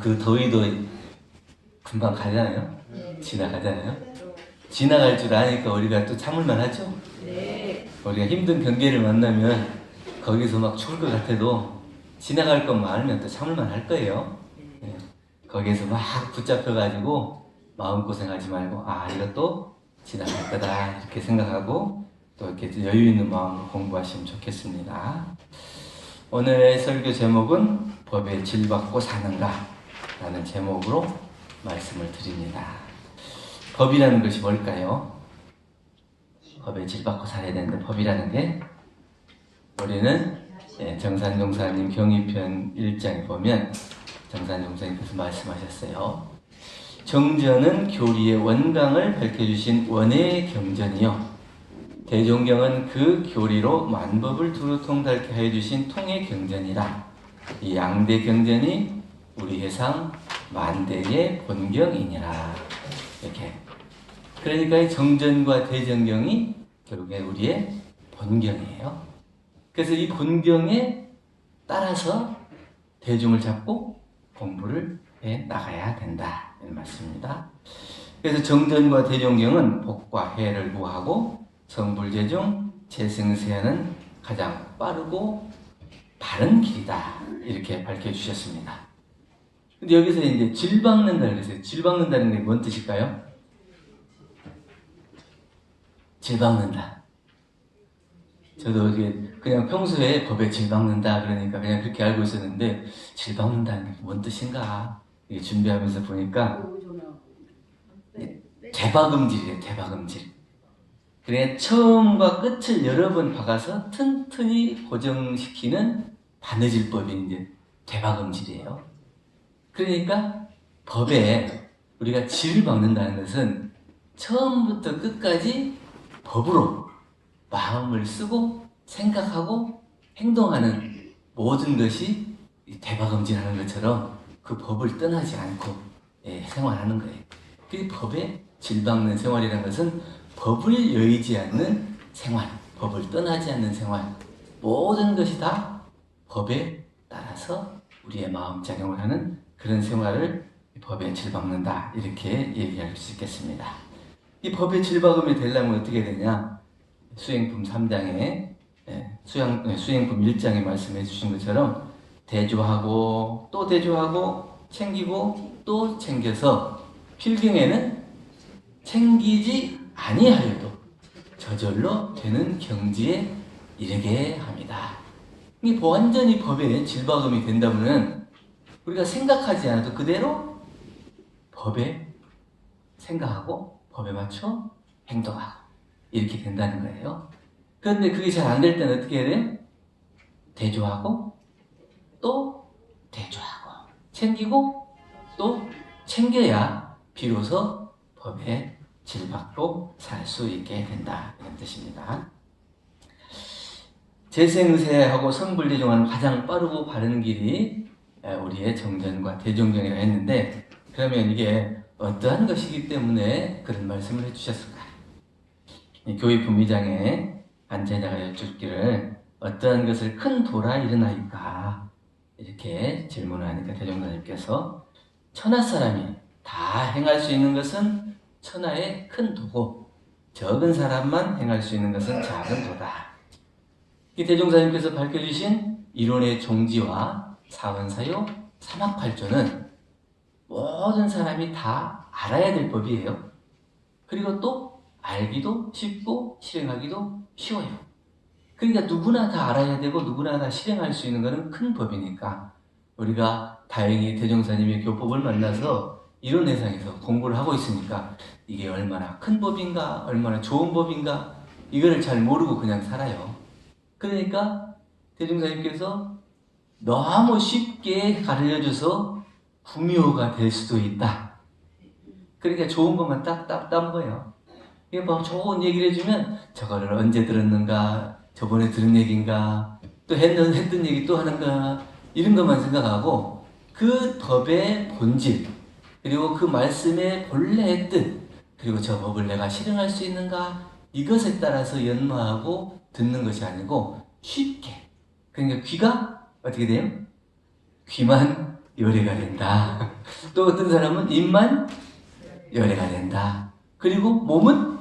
그 더위도 금방 가잖아요. 지나가잖아요. 지나갈 줄 아니까 우리가 또 참을만 하죠. 우리가 힘든 경계를 만나면 거기서 막 죽을 것 같아도 지나갈 것만 알면 또 참을만 할 거예요. 예. 거기에서 막 붙잡혀가지고 마음고생하지 말고 이것도 지나갈 거다 이렇게 생각하고 또 이렇게 여유 있는 마음으로 공부하시면 좋겠습니다. 오늘의 설교 제목은 법에 질받고 사는가 라는 제목으로 말씀을 드립니다. 법이라는 것이 뭘까요? 법에 질받고 살아야 되는데 법이라는 게 우리는 정산종사님 경의편 1장에 보면 정산종사님께서 말씀하셨어요. 정전은 교리의 원강을 밝혀주신 원의 경전이요 대종경은 그 교리로 만법을 두루 통달케 하여 주신 통의 경전이라. 이 양대 경전이 우리 해상 만대의 본경이니라. 이렇게. 그러니까 이 정전과 대정경이 결국에 우리의 본경이에요. 그래서 이 본경에 따라서 대중을 잡고 공부를 해 나가야 된다. 이런 말씀입니다. 그래서 정전과 대종경은 복과 해를 구하고 성불제중 재승세하는 가장 빠르고 바른 길이다. 이렇게 밝혀주셨습니다. 근데 여기서 이제 질박는다 그랬어요. 질박는다는 게 뭔 뜻일까요? 질박는다. 저도 그냥 평소에 법에 질박는다 그러니까 그냥 그렇게 알고 있었는데 질박는다는 게 뭔 뜻인가 준비하면서 보니까 대박음질이에요. 대박음질. 그래 처음과 끝을 여러 번 박아서 튼튼히 고정시키는 바느질법이 이제 대박음질이에요. 그러니까 법에 우리가 질을 박는다는 것은 처음부터 끝까지 법으로 마음을 쓰고 생각하고 행동하는 모든 것이 대박음질하는 것처럼 그 법을 떠나지 않고 생활하는 거예요. 그 법에 질 박는 생활이라는 것은 법을 여의지 않는 생활, 법을 떠나지 않는 생활, 모든 것이 다 법에 따라서 우리의 마음작용을 하는 그런 생활을 법에 질박는다 이렇게 얘기할 수 있겠습니다. 이 법에 질박음이 되려면 어떻게 되냐? 수행품 3장에 수행품 1장에 말씀해 주신 것처럼 대조하고 또 대조하고 챙기고 또 챙겨서 필경에는 챙기지 아니하여도 저절로 되는 경지에 이르게 합니다. 이 완전히 법에 질박음이 된다면 우리가 생각하지 않아도 그대로 법에 생각하고 법에 맞춰 행동하고 이렇게 된다는 거예요. 그런데 그게 잘 안 될 때는 어떻게 해야 돼요? 대조하고 또 대조하고 챙기고 또 챙겨야 비로소 법에 질받고 살 수 있게 된다 이런 뜻입니다. 재생세하고 성불제중하는 가장 빠르고 바른 길이 우리의 정전과 대종경이라 했는데 그러면 이게 어떠한 것이기 때문에 그런 말씀을 해주셨을까? 교의품 2장에 한 제자가 여쭙기를 어떠한 것을 큰 도라 일어나니까 이렇게 질문을 하니까 대종사님께서 천하 사람이 다 행할 수 있는 것은 천하의 큰 도고 적은 사람만 행할 수 있는 것은 작은 도다. 이 대종사님께서 밝혀주신 이론의 종지와 사원사요 삼학팔조는 모든 사람이 다 알아야 될 법이에요. 그리고 또 알기도 쉽고 실행하기도 쉬워요. 그러니까 누구나 다 알아야 되고 누구나 다 실행할 수 있는 것은 큰 법이니까 우리가 다행히 대종사님의 교법을 만나서 이론회상에서 공부를 하고 있으니까 이게 얼마나 큰 법인가 얼마나 좋은 법인가 이거를 잘 모르고 그냥 살아요. 그러니까 대종사님께서 너무 쉽게 가르쳐줘서 구미호가 될 수도 있다. 그러니까 좋은 것만 딱 딴 거예요. 이게 뭐 좋은 얘기를 해주면 저거를 언제 들었는가 저번에 들은 얘기인가 또 했던 얘기 또 하는가 이런 것만 생각하고 그 법의 본질 그리고 그 말씀의 본래의 뜻 그리고 저 법을 내가 실행할 수 있는가 이것에 따라서 연마하고 듣는 것이 아니고 쉽게 그러니까 귀가 어떻게 돼요? 귀만 열애가 된다. 또 어떤 사람은 입만 열애가 된다. 그리고 몸은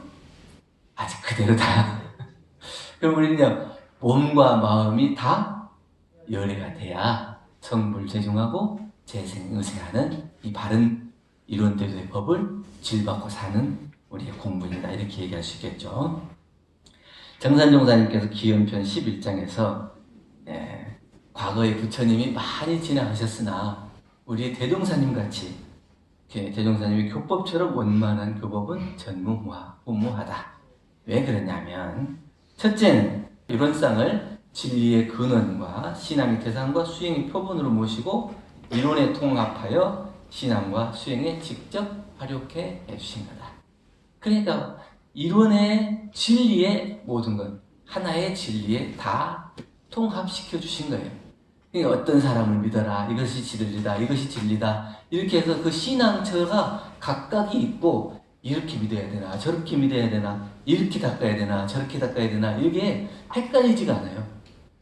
아직 그대로다. 그럼 우리는요, 몸과 마음이 다 열애가 돼야 성불재중하고 재생의생하는 이 바른 이론대로의 법을 질받고 사는 우리의 공부입니다. 이렇게 얘기할 수 있겠죠. 정산종사님께서 기원편 11장에서 과거에 부처님이 많이 지나가셨으나 우리의 대종사님 같이 대종사님의 교법처럼 원만한 교법은 전무후무하다. 왜 그러냐면 첫째는 이론상을 진리의 근원과 신앙의 대상과 수행의 표본으로 모시고 이론에 통합하여 신앙과 수행에 직접 활용해 주신 거다. 그러니까 이론의 진리의 모든 것, 하나의 진리에 다 통합시켜 주신 거예요. 그러니까 어떤 사람을 믿어라, 이것이 진리다, 이것이 진리다, 이렇게 해서 그 신앙처가 각각이 있고, 이렇게 믿어야 되나, 저렇게 믿어야 되나, 이렇게 닦아야 되나, 저렇게 닦아야 되나, 이게 헷갈리지가 않아요.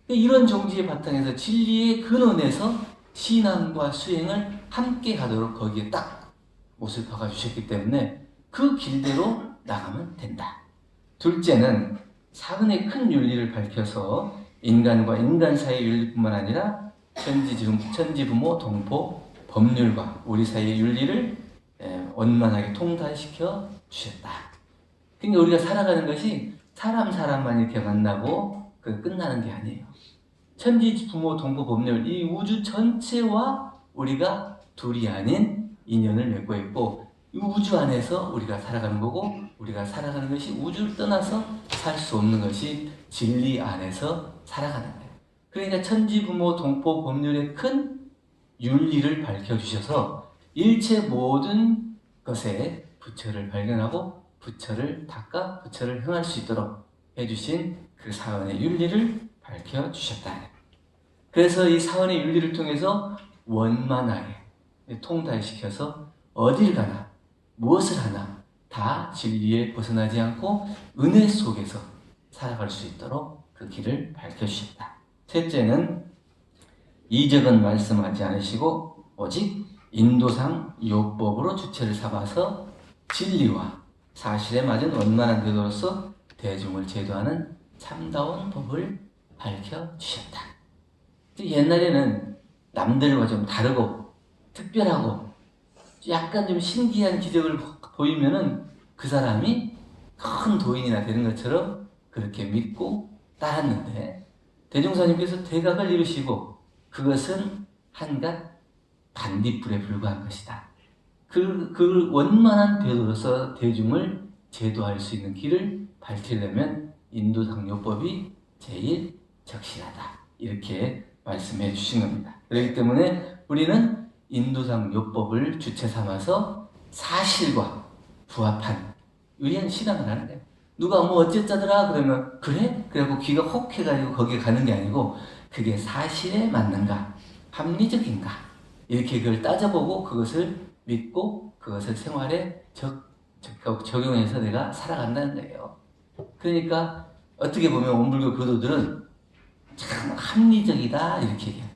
이런 종지의 바탕에서 진리의 근원에서 신앙과 수행을 함께 하도록 거기에 딱 못을 박아주셨기 때문에 그 길대로 나가면 된다. 둘째는 사근의 큰 윤리를 밝혀서 인간과 인간 사이의 윤리뿐만 아니라 천지부모 동포 법률과 우리 사이의 윤리를 원만하게 통달시켜 주셨다. 그러니까 우리가 살아가는 것이 사람만 이렇게 만나고 끝나는 게 아니에요. 천지부모 동포 법률, 이 우주 전체와 우리가 둘이 아닌 인연을 맺고 있고, 이 우주 안에서 우리가 살아가는 거고, 우리가 살아가는 것이 우주를 떠나서 살 수 없는 것이 진리 안에서 살아가는 거예요. 그러니까 천지부모 동포 법률의 큰 윤리를 밝혀주셔서 일체 모든 것에 부처를 발견하고 부처를 닦아 부처를 행할 수 있도록 해주신 그 사원의 윤리를 밝혀주셨다. 그래서 이 사원의 윤리를 통해서 원만하게 통달시켜서 어딜 가나 무엇을 하나 다 진리에 벗어나지 않고 은혜 속에서 살아갈 수 있도록 그 길을 밝혀주셨다. 셋째는 이적은 말씀하지 않으시고 오직 인도상 요법으로 주체를 삼아서 진리와 사실에 맞은 원만한 태도로서 대중을 제도하는 참다운 법을 밝혀주셨다. 옛날에는 남들과 좀 다르고 특별하고 약간 좀 신기한 기적을 보이면은 그 사람이 큰 도인이나 되는 것처럼 그렇게 믿고 따랐는데, 대종사님께서 대각을 이루시고 그것은 한갓 반딧불에 불과한 것이다. 그 원만한 배도로서 대중을 제도할 수 있는 길을 밝히려면 인도상요법이 제일 적실하다. 이렇게 말씀해 주신 겁니다. 그렇기 때문에 우리는 인도상요법을 주체 삼아서 사실과 부합한 의한 신앙을 하는 거예요. 누가 뭐 어쨌자더라 그러면 그래? 그래갖고 귀가 혹 해가지고 거기에 가는 게 아니고 그게 사실에 맞는가? 합리적인가? 이렇게 그걸 따져보고 그것을 믿고 그것을 생활에 적용해서 내가 살아간다는 거예요. 그러니까 어떻게 보면 원불교 교도들은 참 합리적이다 이렇게 얘기해요.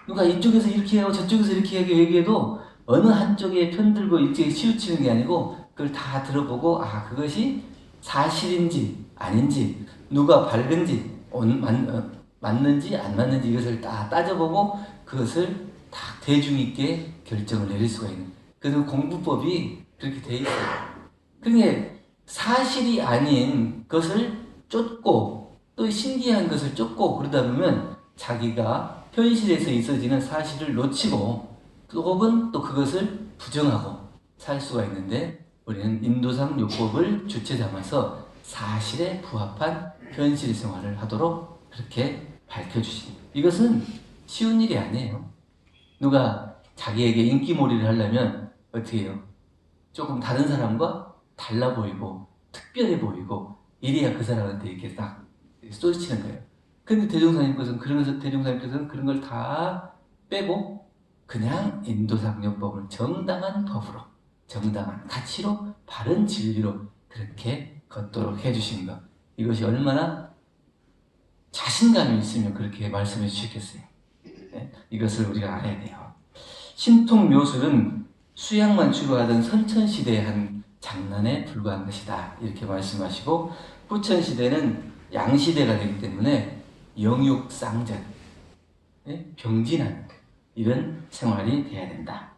누가 이쪽에서 이렇게 하고 저쪽에서 이렇게 얘기해도 어느 한쪽에 편들고 일찍 치우치는 게 아니고 그걸 다 들어보고 그것이 사실인지 아닌지 누가 밝은지 맞는지 안 맞는지 이것을 다 따져보고 그것을 다 대중 있게 결정을 내릴 수가 있는, 그래서 공부법이 그렇게 돼 있어요. 그러니까 사실이 아닌 것을 쫓고 또 신기한 것을 쫓고 그러다 보면 자기가 현실에서 있어지는 사실을 놓치고 또 혹은 또 그것을 부정하고 살 수가 있는데, 우리는 인도상 요법을 주체 삼아서 사실에 부합한 현실 생활을 하도록 그렇게 밝혀주십니다. 이것은 쉬운 일이 아니에요. 누가 자기에게 인기몰이를 하려면 어떻게 해요? 조금 다른 사람과 달라 보이고 특별해 보이고 이래야 그 사람한테 이렇게 딱 쏘치는 거예요. 근데 대종사님께서는 그런 걸 다 빼고 그냥 인도상요법을 정당한 법으로, 정당한 가치로, 바른 진리로 그렇게 걷도록 해주신 것. 이것이 얼마나 자신감이 있으면 그렇게 말씀해 주시겠어요. 네? 이것을 우리가 알아야 돼요. 신통묘술은 수양만 주로 하던 선천시대의 한 장난에 불과한 것이다. 이렇게 말씀하시고, 후천시대는 양시대가 되기 때문에 영육상전, 병진한 이런 생활이 돼야 된다.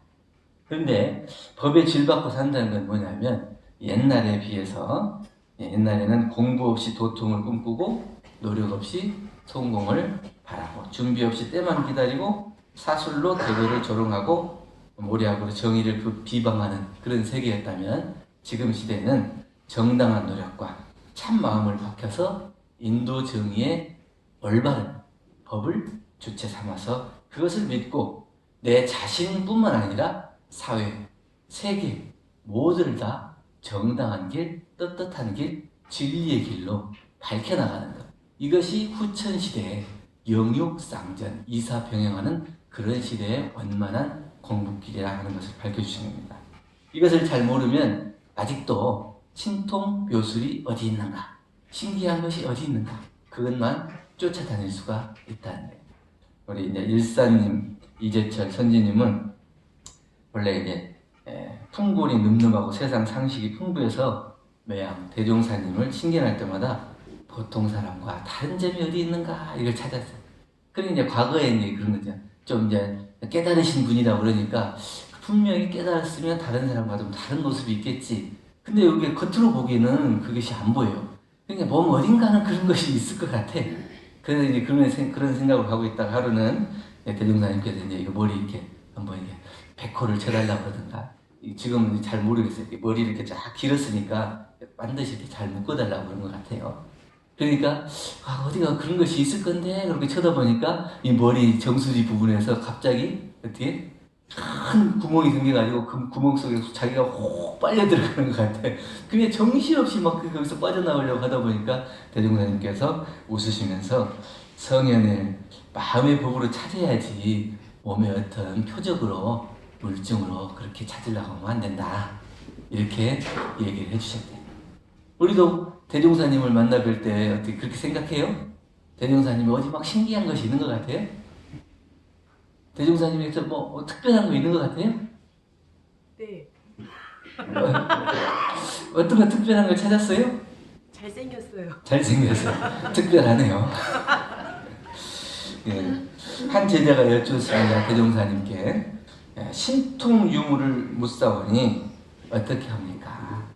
그런데 법에 질받고 산다는 건 뭐냐면, 옛날에 비해서 옛날에는 공부 없이 도통을 꿈꾸고 노력 없이 성공을 바라고 준비 없이 때만 기다리고 사술로 대도를 조롱하고 모략으로 정의를 비방하는 그런 세계였다면, 지금 시대는 정당한 노력과 참 마음을 밝혀서 인도 정의의 올바른 법을 주체 삼아서 그것을 믿고 내 자신뿐만 아니라 사회, 세계 모두를 다 정당한 길, 떳떳한 길, 진리의 길로 밝혀나가는 것. 이것이 후천시대의 영육상전, 이사병행하는 그런 시대의 원만한 공부길이라 하는 것을 밝혀주시는 겁니다. 이것을 잘 모르면 아직도 신통묘술이 어디 있는가, 신기한 것이 어디 있는가, 그것만 쫓아다닐 수가 있다는 거예요. 우리 이제 일사님, 이재철 선지님은 원래 이제 풍골이 늠름하고 세상 상식이 풍부해서 매양 대종사님을 신견할 때마다 보통 사람과 다른 점이 어디 있는가 이걸 찾았어요. 그러니 이제 과거에 이제 그런 거죠. 좀 이제 깨달으신 분이다 그러니까 분명히 깨달았으면 다른 사람과 좀 다른 모습이 있겠지. 근데 여기 겉으로 보기에는 그것이 안 보여요. 그러니까 몸 어딘가는 그런 것이 있을 것 같아. 그래서 이제 그런 생각을 하고 있다가 하루는 대종사님께서 이제 머리 이렇게 한번 이게 백호를 쳐달라고 그러던가, 지금은 잘 모르겠어요. 머리를 이렇게 쫙 길었으니까 반드시 이렇게 잘 묶어달라고 그런 것 같아요. 그러니까 어디가 그런 것이 있을 건데 그렇게 쳐다보니까 이 머리 정수리 부분에서 갑자기 어떻게 큰 구멍이 생겨가지고 그 구멍 속에서 자기가 혹 빨려 들어가는 것 같아. 그게 정신없이 막 거기서 빠져나오려고 하다 보니까 대종사님께서 웃으시면서 성현을 마음의 법으로 찾아야지 몸의 어떤 표적으로 물증으로 그렇게 찾으려고 하면 안 된다. 이렇게 얘기를 해주셨대요. 우리도 대종사님을 만나 뵐 때 어떻게 그렇게 생각해요? 대종사님이 어디 막 신기한 것이 있는 것 같아요? 대종사님에서 뭐 특별한 거 있는 것 같아요? 네. 어떤 거 특별한 거 찾았어요? 잘생겼어요. 잘생겼어요. 특별하네요. 예. 한 제자가 여쭈었습니다. 대종사님께. 신통유무를 묻사오니 어떻게 합니까?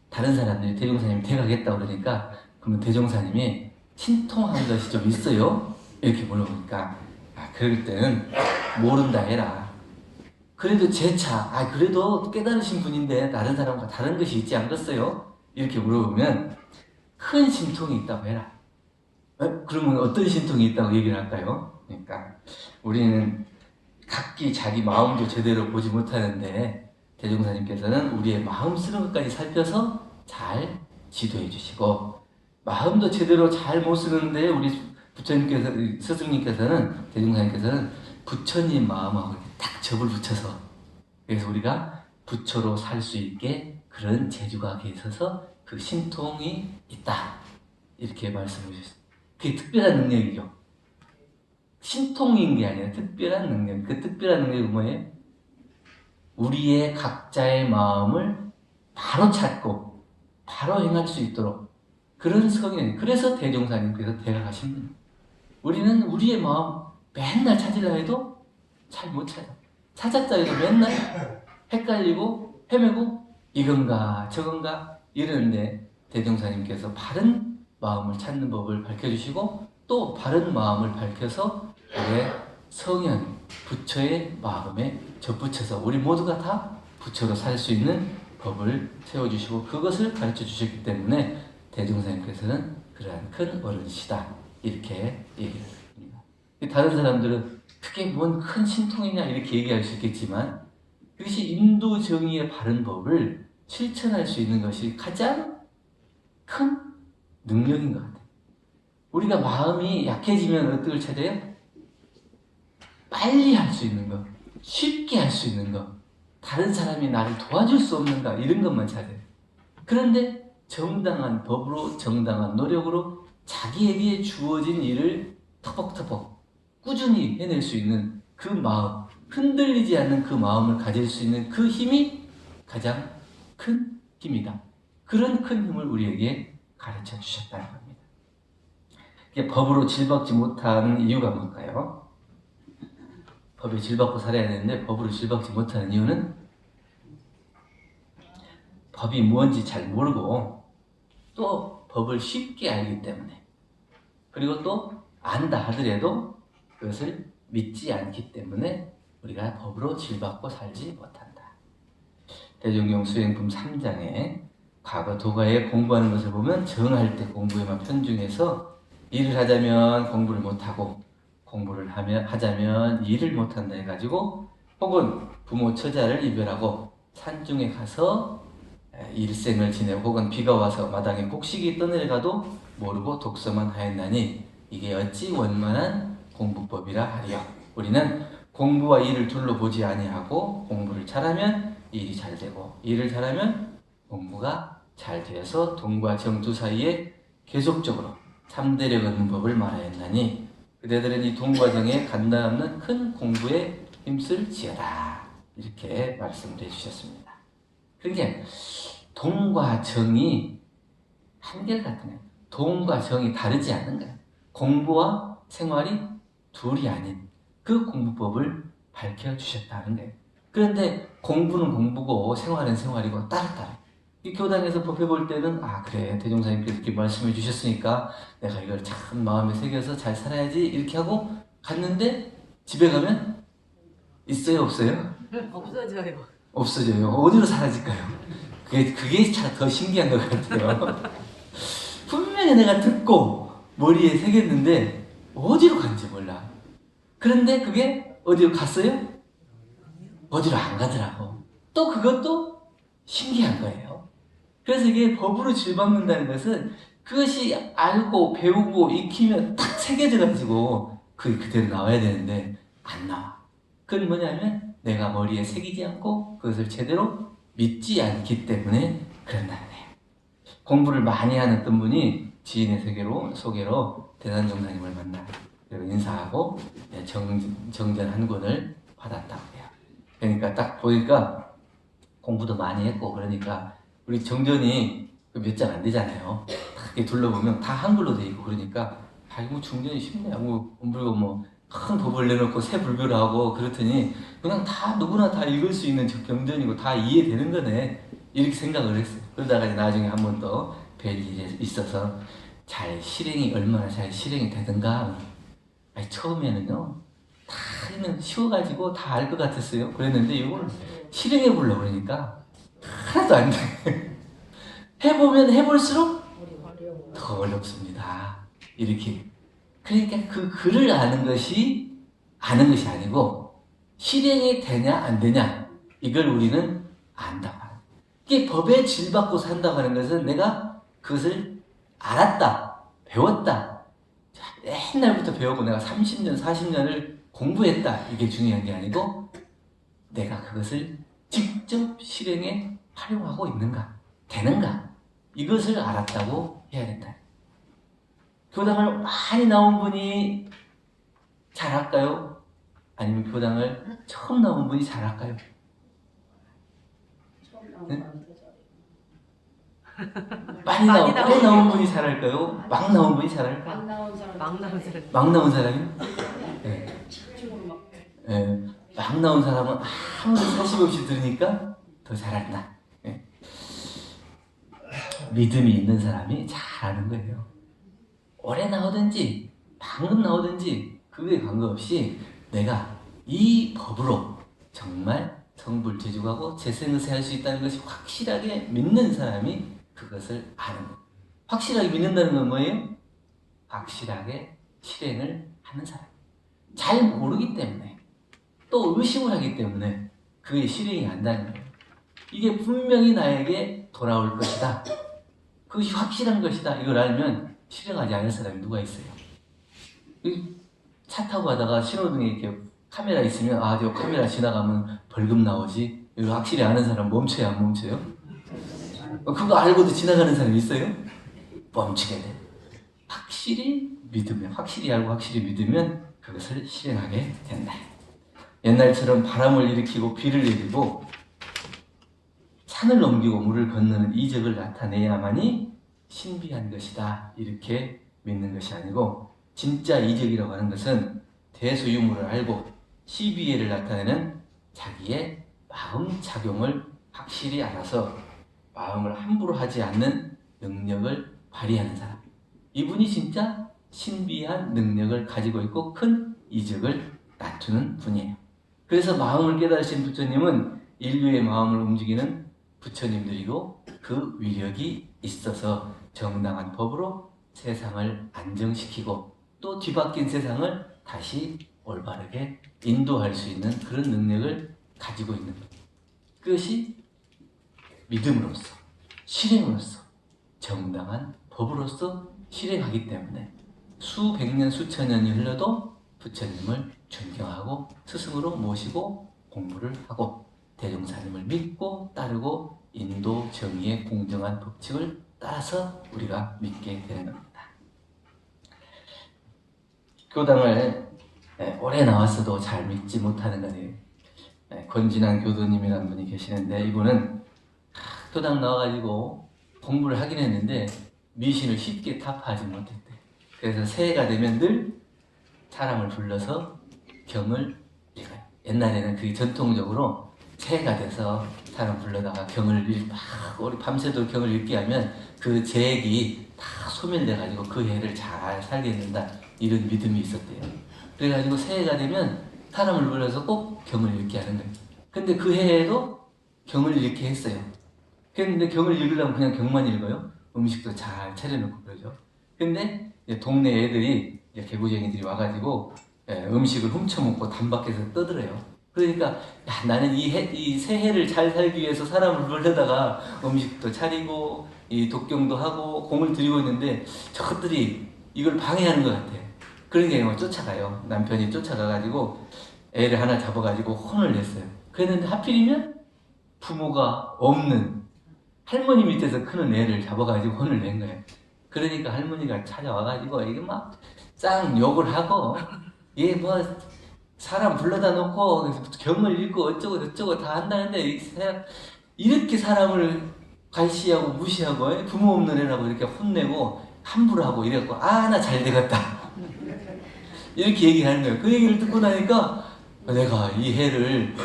다른 사람들이 대종사님이 대가겠다 그러니까, 그러면 대종사님이 신통한 것이 좀 있어요? 이렇게 물어보니까, 그럴 때는 모른다 해라. 그래도 재차, 그래도 깨달으신 분인데 다른 사람과 다른 것이 있지 않겠어요? 이렇게 물어보면 큰 신통이 있다고 해라. 그러면 어떤 신통이 있다고 얘기를 할까요? 그러니까 우리는 각기 자기 마음도 제대로 보지 못하는데 대종사님께서는 우리의 마음 쓰는 것까지 살펴서 잘 지도해 주시고, 마음도 제대로 잘 못 쓰는데 우리 부처님께서, 스승님께서는, 대종사님께서는 부처님 마음하고 딱 접을 붙여서, 그래서 우리가 부처로 살 수 있게 그런 재주가 계셔서 그 신통이 있다. 이렇게 말씀해 주셨어요. 그게 특별한 능력이죠. 신통인 게 아니라 특별한 능력. 그 특별한 능력은 뭐예요? 우리의 각자의 마음을 바로 찾고 바로 행할 수 있도록 그런 성향이. 그래서 대종사님께서 대가하신 분이에요. 우리는 우리의 마음 맨날 찾으려 해도 잘 못 찾아. 찾았다 해도 맨날 헷갈리고 헤매고 이건가 저건가 이러는데, 대종사님께서 바른 마음을 찾는 법을 밝혀주시고 또 바른 마음을 밝혀서 우리의 성현, 부처의 마음에 접붙여서 우리 모두가 다 부처로 살 수 있는 법을 세워주시고 그것을 가르쳐 주셨기 때문에 대종사님께서는 그러한 큰 어른이시다. 이렇게 얘기를 합니다. 다른 사람들은 그게 뭔 큰 신통이냐 이렇게 얘기할 수 있겠지만, 그것이 인도 정의의 바른 법을 실천할 수 있는 것이 가장 큰 능력인 것 같아요. 우리가 마음이 약해지면 어떻게 찾아요? 빨리 할 수 있는 것, 쉽게 할 수 있는 것, 다른 사람이 나를 도와줄 수 없는가 이런 것만 찾아요. 그런데 정당한 법으로 정당한 노력으로 자기에게 주어진 일을 터벅터벅 꾸준히 해낼 수 있는 그 마음, 흔들리지 않는 그 마음을 가질 수 있는 그 힘이 가장 큰 힘이다. 그런 큰 힘을 우리에게 가르쳐 주셨다는 겁니다. 이게 법으로 질받지 못하는 이유가 뭘까요? 법에 질받고 살아야 되는데 법으로 질받지 못하는 이유는 법이 뭔지 잘 모르고 또 법을 쉽게 알기 때문에, 그리고 또 안다 하더라도 그것을 믿지 않기 때문에 우리가 법으로 질받고 살지 못한다. 대종경 수행품 3장에 과거 도가에 공부하는 것을 보면 정할 때 공부에만 편중해서 일을 하자면 공부를 못하고 공부를 하자면 일을 못한다 해가지고, 혹은 부모 처자를 이별하고 산중에 가서 일생을 지내고, 혹은 비가 와서 마당에 곡식이 떠내려가도 모르고 독서만 하였나니 이게 어찌 원만한 공부법이라 하리요. 우리는 공부와 일을 둘로 보지 아니하고 공부를 잘하면 일이 잘 되고 일을 잘하면 공부가 잘 되어서 동과 정 두 사이에 계속적으로 참되려 걷는 법을 말하였나니 그대들은 이 동과 정에 간다없는 큰 공부에 힘쓸지어다. 이렇게 말씀을 해주셨습니다. 그러니까 동과 정이 한결같은 거예요. 동과 정이 다르지 않는 거예요. 공부와 생활이 둘이 아닌 그 공부법을 밝혀주셨다는 거예요. 그런데 공부는 공부고 생활은 생활이고 따로따로. 이 교단에서 법해볼 때는 그래, 대종사님께서 이렇게 말씀해 주셨으니까 내가 이걸 참 마음에 새겨서 잘 살아야지 이렇게 하고 갔는데 집에 가면 있어요, 없어요? 없어져요. 없어져요. 어디로 사라질까요? 그게 참 더 신기한 것 같아요. 분명히 내가 듣고 머리에 새겼는데 어디로 간지 몰라. 그런데 그게 어디로 갔어요? 어디로 안 가더라고. 또 그것도 신기한 거예요. 그래서 이게 법으로 질받는다는 것은 그것이 알고 배우고 익히면 딱 새겨져가지고 그게 그대로 나와야 되는데 안 나와. 그건 뭐냐면 내가 머리에 새기지 않고 그것을 제대로 믿지 않기 때문에 그런다는 거예요. 공부를 많이 하는 어떤 분이 지인의 소개로 대단정사님을 만나 그리고 인사하고 정전 한 권을 받았다고 해요. 그러니까 딱 보니까 공부도 많이 했고, 그러니까 우리 정전이 몇 장 안 되잖아요. 딱 둘러보면 다 한글로 돼 있고, 그러니까 뭐 중전이 쉽네요. 뭐 큰 법을 내놓고 새 불교를 하고 그렇더니 그냥 다 누구나 다 읽을 수 있는 경전이고 다 이해되는 거네, 이렇게 생각을 했어요. 그러다가 나중에 한 번 더 뵐 일이 있어서 얼마나 잘 실행이 되든가. 처음에는요 다 쉬워가지고 다 알 것 같았어요. 그랬는데 이걸 실행해 보려고 그러니까 하나도 안 돼. 해보면 해볼수록 더 어렵습니다. 이렇게. 그러니까 그 글을 아는 것이 아니고 실행이 되냐 안 되냐 이걸 우리는 안다고 하는. 이게 법에 질받고 산다고 하는 것은 내가 그것을 알았다, 배웠다, 옛날부터 배우고 내가 30년, 40년을 공부했다, 이게 중요한 게 아니고 내가 그것을 직접 실행에 활용하고 있는가, 되는가, 이것을 알았다고 해야 된다. 교당을 많이 나온 분이 잘할까요? 아니면 교당을 처음 나온 분이 잘할까요? 네? 많이 나온 분이 잘할까요? 막 나온 분이 잘할까요? 막 나온 사람이요? 네. 네. 막 나온 사람은 아무도 사실 없이 들으니까 더 잘한다. 네. 믿음이 있는 사람이 잘하는 거예요. 오래 나오든지 방금 나오든지 그거에 관계없이 내가 이 법으로 정말 성불재주하고 재생을 할 수 있다는 것이 확실하게 믿는 사람이 그것을 아는 거예요. 확실하게 믿는다는 건 뭐예요? 확실하게 실행을 하는 사람. 잘 모르기 때문에 또 의심을 하기 때문에 그게 실행이 안 되는 거예요. 이게 분명히 나에게 돌아올 것이다, 그것이 확실한 것이다, 이걸 알면 실행하지 않을 사람이 누가 있어요? 차 타고 가다가 신호등에 이렇게 카메라 있으면 저 카메라 지나가면 벌금 나오지, 이걸 확실히 아는 사람 멈춰요, 안 멈춰요? 그거 알고도 지나가는 사람이 있어요? 멈추게 돼. 확실히 알고 확실히 믿으면 그것을 실행하게 된다. 옛날처럼 바람을 일으키고 비를 내리고 산을 넘기고 물을 건너는 이적을 나타내야만이 신비한 것이다, 이렇게 믿는 것이 아니고, 진짜 이적이라고 하는 것은 대소유물을 알고 시비애를 나타내는 자기의 마음 작용을 확실히 알아서 마음을 함부로 하지 않는 능력을 발휘하는 사람, 이분이 진짜 신비한 능력을 가지고 있고 큰 이적을 나타내는 분이에요. 그래서 마음을 깨달으신 부처님은 인류의 마음을 움직이는 부처님들이고 그 위력이 있어서 정당한 법으로 세상을 안정시키고 또 뒤바뀐 세상을 다시 올바르게 인도할 수 있는 그런 능력을 가지고 있는 것. 그것이 믿음으로써, 실행으로써, 정당한 법으로서 실행하기 때문에 수백 년, 수천 년이 흘러도 부처님을 존경하고 스승으로 모시고 공부를 하고 대종사님을 믿고 따르고 인도 정의의 공정한 법칙을 따라서 우리가 믿게 되는 겁니다. 교당을 오래 나왔어도 잘 믿지 못하는 것이 권진환 교도님이라는 분이 계시는데, 이분은 교당 나와가지고 공부를 하긴 했는데 미신을 쉽게 타파하지 못했대. 그래서 새해가 되면 늘 사람을 불러서 경을 읽어요. 옛날에는 그게 전통적으로 새해가 돼서 사람 불러다가 경을 우리 밤새도록 경을 읽게 하면 그 재액이 다 소멸돼가지고 그 해를 잘 살게 된다, 이런 믿음이 있었대요. 그래가지고 새해가 되면 사람을 불러서 꼭 경을 읽게 하는 거예요. 근데 그 해에도 경을 읽게 했어요. 그런데 경을 읽으려면 그냥 경만 읽어요? 음식도 잘 차려놓고 그러죠. 근데 동네 애들이, 개구쟁이들이 와가지고 음식을 훔쳐먹고 단박에서 떠들어요. 그러니까 야, 나는 이 새해를 잘 살기 위해서 사람을 불러다가 음식도 차리고 이 독경도 하고 공을 들이고 있는데 저것들이 이걸 방해하는 것 같아. 그러니까 쫓아가요. 남편이 쫓아가가지고 애를 하나 잡아가지고 혼을 냈어요. 그랬는데 하필이면 부모가 없는 할머니 밑에서 크는 애를 잡아가지고 혼을 낸 거예요. 그러니까 할머니가 찾아와가지고 이게 막 짱 욕을 하고, 얘 뭐 사람 불러다 놓고 경을 읽고 어쩌고 저쩌고 다 한다는데 이렇게 사람을 갈시하고 무시하고 부모 없는 애라고 이렇게 혼내고 함부로 하고 이래갖고 나 잘 되겠다 이렇게 얘기하는 거예요. 그 얘기를 듣고 나니까 내가 이 해를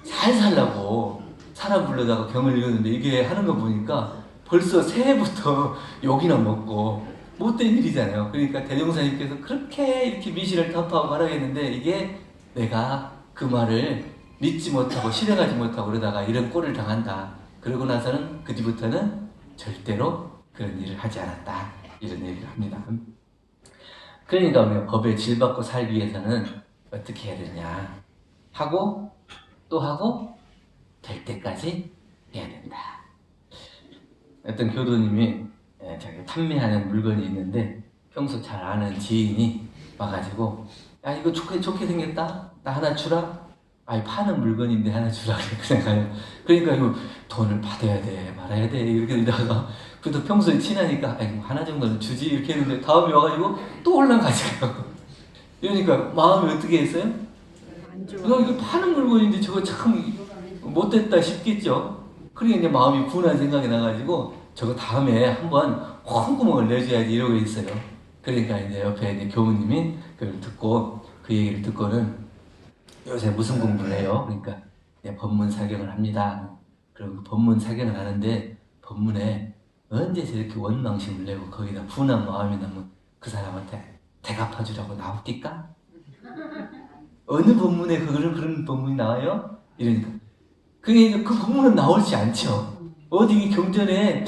잘 살라고 사람 불러다가 경을 읽었는데 이게 하는 거 보니까 벌써 새해부터 욕이나 먹고 못된 일이잖아요. 그러니까 대종사님께서 그렇게 이렇게 미신을 타파하고 말하겠는데, 이게 내가 그 말을 믿지 못하고 실행하지 못하고 그러다가 이런 꼴을 당한다. 그러고 나서는 그 뒤부터는 절대로 그런 일을 하지 않았다, 이런 얘기를 합니다. 그러니까 우리가 법에 질받고 살기 위해서는 어떻게 해야 되냐 하고 또 하고 될 때까지 해야 된다. 어떤 교도님이 자기 판매하는 물건이 있는데 평소 잘 아는 지인이 와가지고 야, 이거 좋게 생겼다, 나 하나 주라. 아니 파는 물건인데 하나 주라 그래. 그냥 그러니까 이거 돈을 받아야 돼 말아야 돼 이렇게 되다가, 그래도 평소에 친하니까 아이 하나 정도는 주지 이렇게 했는데 다음에 와가지고 또 올라가져요. 이러니까 마음이 어떻게 했어요? 안 좋아. 이거 파는 물건인데 저거 참 못됐다 싶겠죠. 그러니까 이제 마음이 분한 생각이 나가지고 저거 다음에 한번 콩구멍을 내줘야지 이러고 있어요. 그러니까 이제 옆에 이제 교우님이 그걸 듣고, 그 얘기를 듣고는 요새 무슨 공부를 해요? 그러니까 법문 사경을 합니다. 그리고 법문 사경을 하는데 법문에 언제 저렇게 원망심을 내고 거기다 분한 마음이 나면 그 사람한테 대갚아주라고 나옵니까? 어느 법문에 그런 법문이 나와요? 이러니까 그게 그 법문은 나오지 않죠. 어디 경전에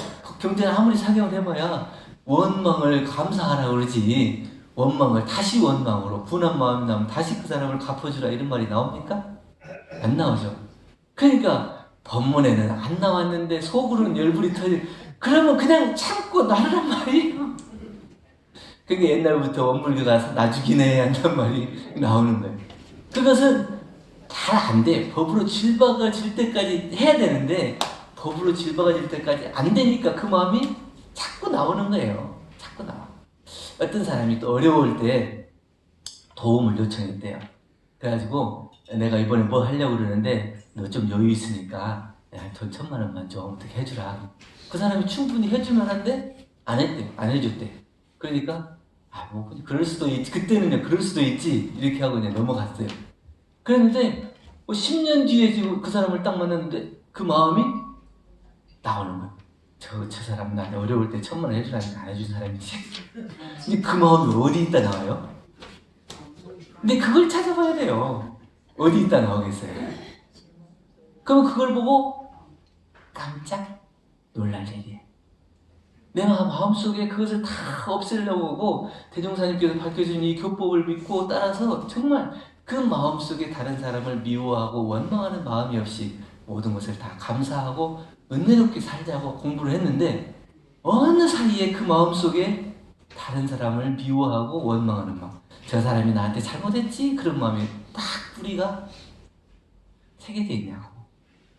아무리 사경을 해봐야 원망을 감사하라 그러지, 원망을 다시 원망으로 분한 마음이 나면 다시 그 사람을 갚아주라 이런 말이 나옵니까? 안 나오죠. 그러니까 법문에는 안 나왔는데 속으로는 열불이 그러면 그냥 참고 나르란 말이에요. 그게 옛날부터 원불교가 나 죽이네 한단 말이 나오는 거예요. 그것은 잘 안 돼. 법으로 질박아질 때까지 해야 되는데 법으로 질박아질 때까지 안 되니까 그 마음이 자꾸 나오는 거예요. 자꾸 나와. 어떤 사람이 또 어려울 때 도움을 요청했대요. 그래가지고 내가 이번에 뭐 하려고 그러는데 너 좀 여유 있으니까 야, 돈 1,000만 원만 좀 어떻게 해주라. 그 사람이 충분히 해줄 만한데 안 했대. 안 해줬대. 그러니까 아 뭐 그럴 수도 있지. 그때는요 그럴 수도 있지. 이렇게 하고 그냥 넘어갔어요. 그랬는데 뭐 10년 뒤에 지금 그 사람을 딱 만났는데 그 마음이 나오는 거야. 저 사람 나한테 어려울 때 1,000만 원 해주라니까 안 해준 사람이지. 근데 그 마음이 어디 있다 나와요? 근데 그걸 찾아봐야 돼요. 어디 있다 나오겠어요? 그럼 그걸 보고 깜짝 놀랄 일이에요. 내가 마음속에 그것을 다 없애려고 하고 대종사님께서 밝혀준 이 교법을 믿고 따라서 정말 그 마음속에 다른 사람을 미워하고 원망하는 마음이 없이 모든 것을 다 감사하고 은혜롭게 살자고 공부를 했는데 어느 사이에 그 마음속에 다른 사람을 미워하고 원망하는 마음, 저 사람이 나한테 잘못했지? 그런 마음이 딱 뿌리가 새겨져 있냐고.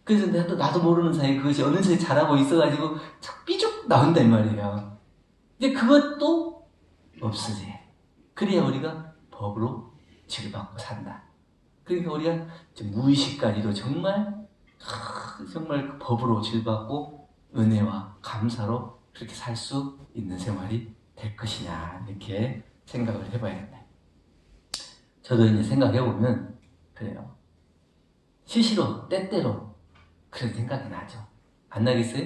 그래서 나도 모르는 사이에 그것이 어느 사이에 자라고 있어가지고 삐죽 나온단 말이에요. 근데 그것도 없어지. 그래야 우리가 법으로 치료받고 산다. 그러니까 우리가 무의식까지도 정말 그 법으로 치료받고 은혜와 감사로 그렇게 살 수 있는 생활이 될 것이냐 이렇게 생각을 해봐야 된다. 저도 이제 생각해보면 그래요. 시시로 때때로 그런 생각이 나죠. 안 나겠어요?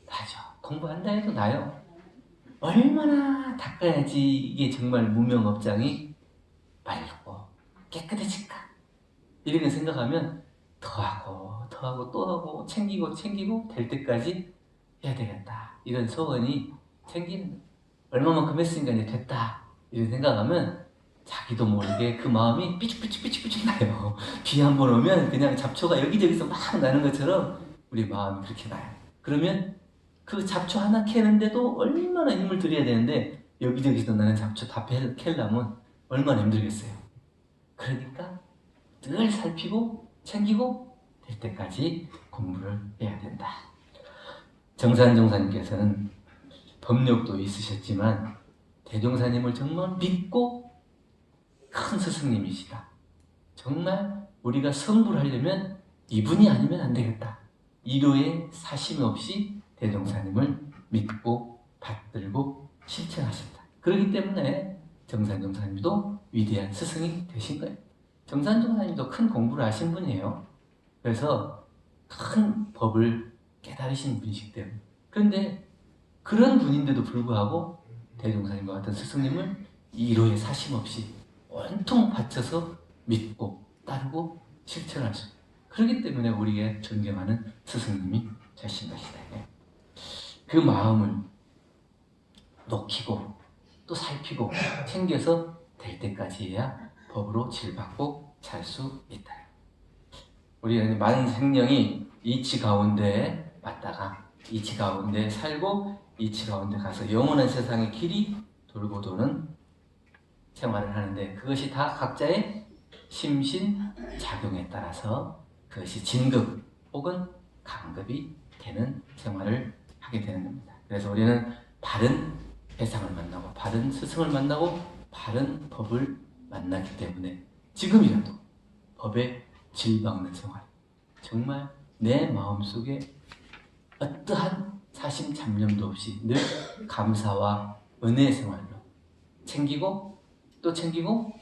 나죠. 공부한다 해도 나요. 얼마나 닦아야지 이게 정말 무명업장이 맑고 깨끗해질까. 이렇게 생각하면 더하고 또 하고 챙기고 될 때까지 해야 되겠다. 이런 소원이 생기는, 얼마만큼 했으니까 이제 됐다. 이런 생각하면 자기도 모르게 그 마음이 삐죽삐죽 나요. 비 한 번 오면 그냥 잡초가 여기저기서 막 나는 것처럼 우리 마음이 그렇게 나요. 그러면 그 잡초 하나 캐는데도 얼마나 힘을 들여야 되는데 여기저기서 나는 잡초 다 캐려면 얼마나 힘들겠어요. 그러니까 늘 살피고 챙기고 될 때까지 공부를 해야 된다. 정산종사님께서는 법력도 있으셨지만 대종사님을 정말 믿고 큰 스승님이시다. 정말 우리가 성불 하려면 이분이 아니면 안 되겠다. 이로의 사심 없이 대종사님을 믿고 받들고 실천하셨다. 그렇기 때문에 정산종사님도 위대한 스승이 되신 거예요. 정산종사님도 큰 공부를 하신 분이에요. 그래서 큰 법을 깨달으신 분이시기 때문에. 그런데 그런 분인데도 불구하고 대종사님과 같은 스승님을 이로의 사심 없이 온통 바쳐서 믿고 따르고 실천할 수 있어요. 그렇기 때문에 우리의 존경하는 스승님이 되신 것이다. 그 마음을 녹이고 또 살피고 챙겨서 될 때까지 해야 법으로 질받고 살 수 있다. 우리는 많은 생명이 이치 가운데 왔다가 이치 가운데 살고 이치 가운데 가서 영원한 세상의 길이 돌고 도는 생활을 하는데 그것이 다 각자의 심신작용에 따라서 그것이 진급 혹은 강급이 되는 생활을 하게 되는 겁니다. 그래서 우리는 바른 회상을 만나고 바른 스승을 만나고 바른 법을 만나기 때문에 지금이라도 법에 질박는 생활, 정말 내 마음속에 어떠한 사심 잡념도 없이 늘 감사와 은혜의 생활로 챙기고 또 챙기고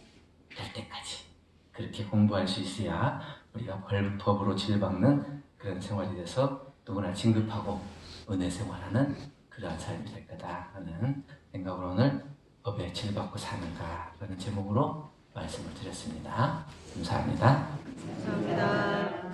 될 때까지 그렇게 공부할 수 있어야 우리가 법으로 질박는 그런 생활이 돼서 누구나 진급하고 은혜 생활하는 그러한 삶이 될 거다 하는 생각으로 오늘 법에 질받고 사는가 라는 제목으로 말씀을 드렸습니다. 감사합니다. 감사합니다.